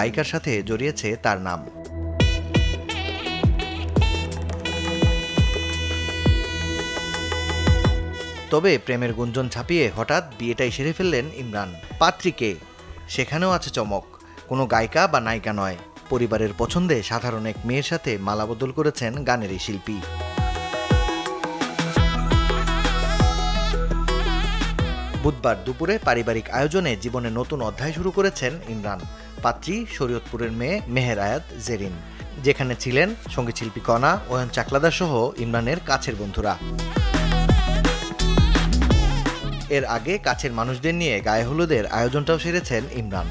গায়িকার সাথে জড়িয়েছে তার নাম। তবে প্রেমের গুঞ্জন ছাপিয়ে হঠাৎ বিয়েটাই সেরে ফেললেন ইমরান। পাত্রীকে, সেখানেও আছে চমক। কোনো গায়িকা বা নায়িকা নয়, পরিবারের পছন্দে সাধারণ এক মেয়ের সাথে মালাবদল করেছেন গানের এই শিল্পী। বুধবার দুপুরে পারিবারিক আয়োজনে জীবনে নতুন অধ্যায় শুরু করেছেন ইমরান। পাত্রী শরীয়তপুরের মেয়ে মেহের আয়াত জেরিন, যেখানে ছিলেন সঙ্গীতশিল্পী কণা, অয়ন চাকলাদার সহ ইমরানের কাছের বন্ধুরা। এর আগে কাছের মানুষদের নিয়ে গায়ে হলুদের আয়োজনটাও সেরেছেন ইমরান।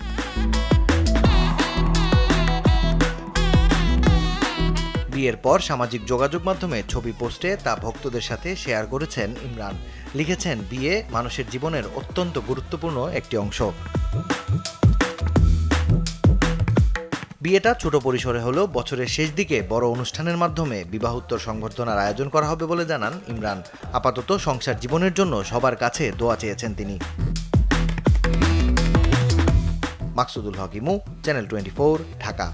বিয়ের পর সামাজিক যোগাযোগ মাধ্যমে ছবি পোস্টে তা ভক্তদের সাথে শেয়ার করেছেন ইমরান। লিখেছেন, বিয়ে মানুষের জীবনের অত্যন্ত গুরুত্বপূর্ণ একটি অংশ। বিয়েটা ছোট পরিসরে হলেও বছরের শেষ দিকে বড় অনুষ্ঠানের মাধ্যমে বিবাহোত্তর সংবর্ধনার আয়োজন করা হবে বলে জানান ইমরান। আপাতত সংসার জীবনের জন্য সবার কাছে দোয়া চেয়েছেন তিনি। মাকসুদুল হক ইমু, চ্যানেল 24, ঢাকা।